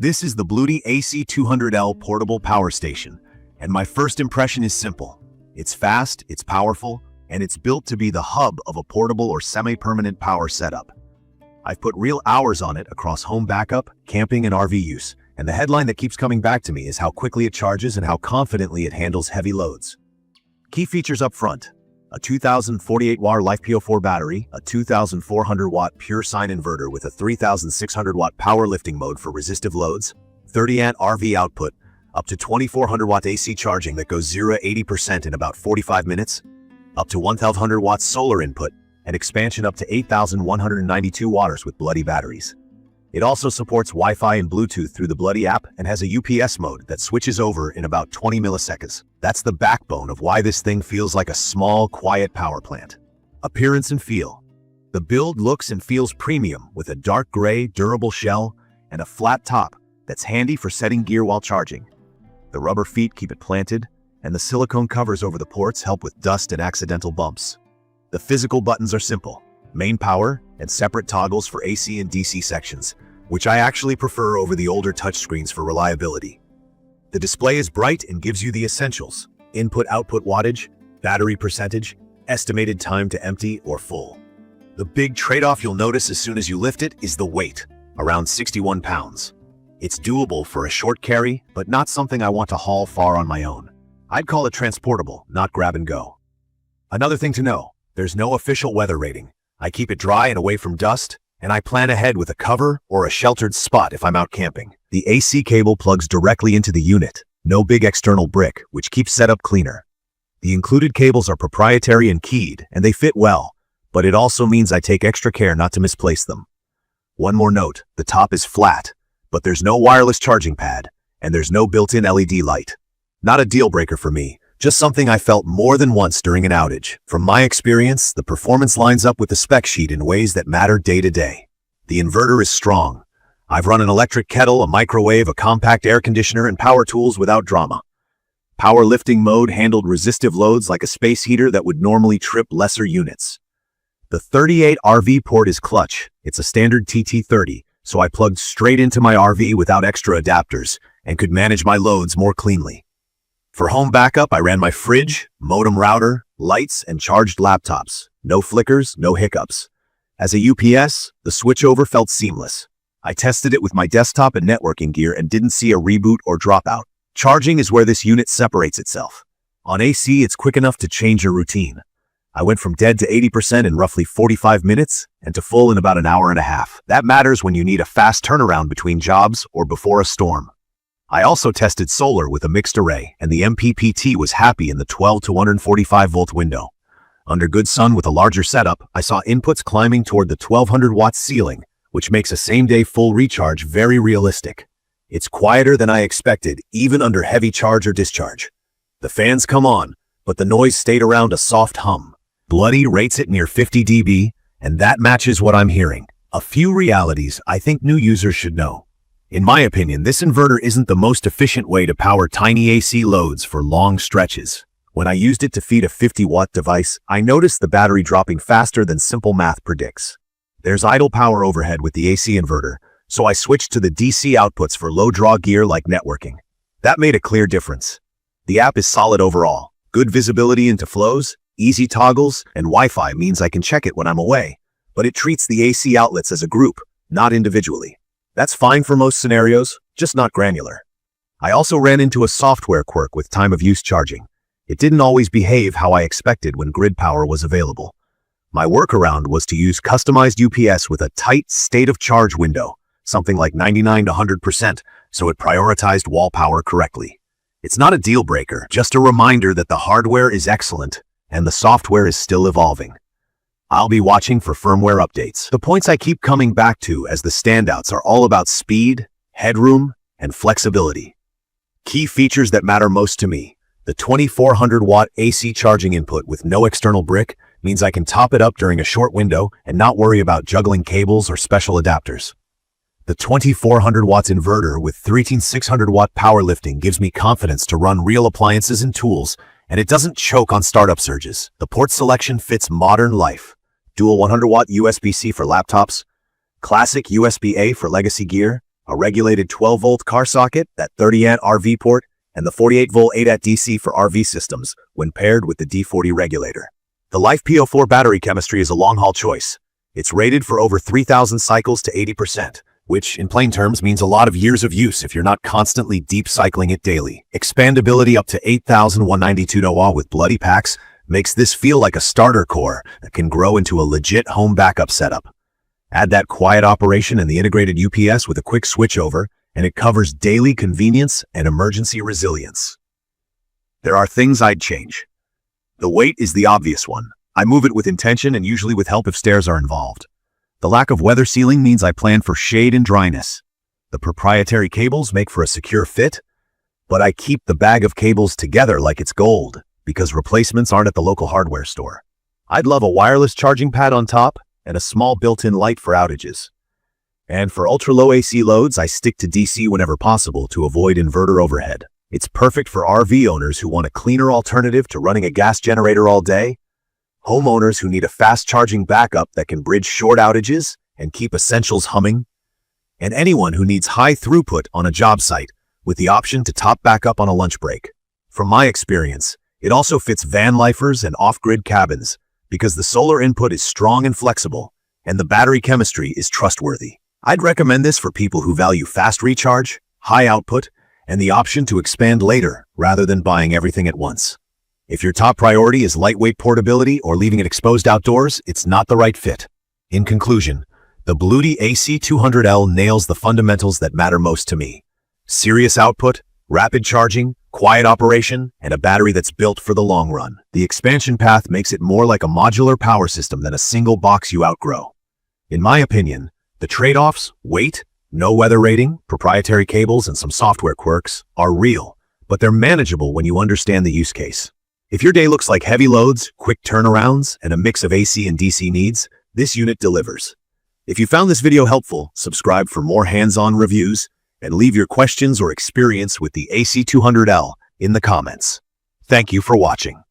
This is the BLUETTI AC200L portable power station, and my first impression is simple. It's fast, it's powerful, and it's built to be the hub of a portable or semi-permanent power setup. I've put real hours on it across home backup, camping, and RV use, and the headline that keeps coming back to me is how quickly it charges and how confidently it handles heavy loads. Key features up front: a 2048-watt LiFePO4 battery, a 2400-watt pure sine inverter with a 3600-watt power lifting mode for resistive loads, 30-amp RV output, up to 2400-watt AC charging that goes 0-80% in about 45 minutes, up to 1200-watt solar input, and expansion up to 8192 watts with BLUETTI batteries. It also supports Wi-Fi and Bluetooth through the BLUETTI app and has a UPS mode that switches over in about 20 milliseconds. That's the backbone of why this thing feels like a small, quiet power plant. Appearance and feel. The build looks and feels premium with a dark gray, durable shell and a flat top that's handy for setting gear while charging. The rubber feet keep it planted, and the silicone covers over the ports help with dust and accidental bumps. The physical buttons are simple: main power and separate toggles for AC and DC sections, which I actually prefer over the older touchscreens for reliability. The display is bright and gives you the essentials: input-output wattage, battery percentage, estimated time to empty or full. The big trade-off you'll notice as soon as you lift it is the weight, around 61 pounds. It's doable for a short carry, but not something I want to haul far on my own. I'd call it transportable, not grab and go. Another thing to know: there's no official weather rating. I keep it dry and away from dust, and I plan ahead with a cover or a sheltered spot if I'm out camping. The AC cable plugs directly into the unit, no big external brick, which keeps setup cleaner. The included cables are proprietary and keyed, and they fit well, but it also means I take extra care not to misplace them. One more note: the top is flat, but there's no wireless charging pad, and there's no built-in LED light. Not a deal breaker for me, just something I felt more than once during an outage. From my experience, the performance lines up with the spec sheet in ways that matter day to day. The inverter is strong. I've run an electric kettle, a microwave, a compact air conditioner, and power tools without drama. Power lifting mode handled resistive loads like a space heater that would normally trip lesser units. The 38 RV port is clutch. It's a standard TT30, so I plugged straight into my RV without extra adapters and could manage my loads more cleanly. For home backup, I ran my fridge, modem router, lights, and charged laptops. No flickers, no hiccups. As a UPS, the switchover felt seamless. I tested it with my desktop and networking gear and didn't see a reboot or dropout. Charging is where this unit separates itself. On AC, it's quick enough to change your routine. I went from dead to 80% in roughly 45 minutes and to full in about an hour and a half. That matters when you need a fast turnaround between jobs or before a storm. I also tested solar with a mixed array, and the MPPT was happy in the 12 to 145 volt window. Under good sun with a larger setup, I saw inputs climbing toward the 1200 watt ceiling, which makes a same-day full recharge very realistic. It's quieter than I expected, even under heavy charge or discharge. The fans come on, but the noise stayed around a soft hum. BLUETTI rates it near 50 dB, and that matches what I'm hearing. A few realities I think new users should know. In my opinion, this inverter isn't the most efficient way to power tiny AC loads for long stretches. When I used it to feed a 50-watt device, I noticed the battery dropping faster than simple math predicts. There's idle power overhead with the AC inverter, so I switched to the DC outputs for low-draw gear like networking. That made a clear difference. The app is solid overall. Good visibility into flows, easy toggles, and Wi-Fi means I can check it when I'm away. But it treats the AC outlets as a group, not individually. That's fine for most scenarios, just not granular. I also ran into a software quirk with time of use charging. It didn't always behave how I expected when grid power was available. My workaround was to use customized UPS with a tight state of charge window, something like 99 to 100%, so it prioritized wall power correctly. It's not a deal breaker, just a reminder that the hardware is excellent and the software is still evolving. I'll be watching for firmware updates. The points I keep coming back to as the standouts are all about speed, headroom, and flexibility. Key features that matter most to me: the 2400 watt AC charging input with no external brick means I can top it up during a short window and not worry about juggling cables or special adapters. The 2400 watts inverter with 13600 watt power lifting gives me confidence to run real appliances and tools, and it doesn't choke on startup surges. The port selection fits modern life. Dual 100 watt USB-C for laptops, classic USB-A for legacy gear, a regulated 12-volt car socket, that 30-amp RV port, and the 48-volt 8-amp DC for RV systems when paired with the D40 regulator. The LiFePO4 battery chemistry is a long-haul choice. It's rated for over 3,000 cycles to 80%, which in plain terms means a lot of years of use if you're not constantly deep cycling it daily. Expandability up to 8,192 kW with BLUETTI packs makes this feel like a starter core that can grow into a legit home backup setup. Add that quiet operation and the integrated UPS with a quick switchover, and it covers daily convenience and emergency resilience. There are things I'd change. The weight is the obvious one. I move it with intention and usually with help if stairs are involved. The lack of weather sealing means I plan for shade and dryness. The proprietary cables make for a secure fit, but I keep the bag of cables together like it's gold because replacements aren't at the local hardware store. I'd love a wireless charging pad on top and a small built-in light for outages. And for ultra-low AC loads, I stick to DC whenever possible to avoid inverter overhead. It's perfect for RV owners who want a cleaner alternative to running a gas generator all day, homeowners who need a fast-charging backup that can bridge short outages and keep essentials humming, and anyone who needs high throughput on a job site with the option to top back up on a lunch break. From my experience, it also fits van lifers and off-grid cabins because the solar input is strong and flexible, and the battery chemistry is trustworthy. I'd recommend this for people who value fast recharge, high output, and the option to expand later rather than buying everything at once. If your top priority is lightweight portability or leaving it exposed outdoors, it's not the right fit. In conclusion, the BLUETTI AC200L nails the fundamentals that matter most to me: serious output, rapid charging, quiet operation, and a battery that's built for the long run. The expansion path makes it more like a modular power system than a single box you outgrow. In my opinion, the trade-offs, weight, no weather rating, proprietary cables, and some software quirks, are real, but they're manageable when you understand the use case. If your day looks like heavy loads, quick turnarounds, and a mix of AC and DC needs, this unit delivers. If you found this video helpful, subscribe for more hands-on reviews, and leave your questions or experience with the AC200L in the comments. Thank you for watching.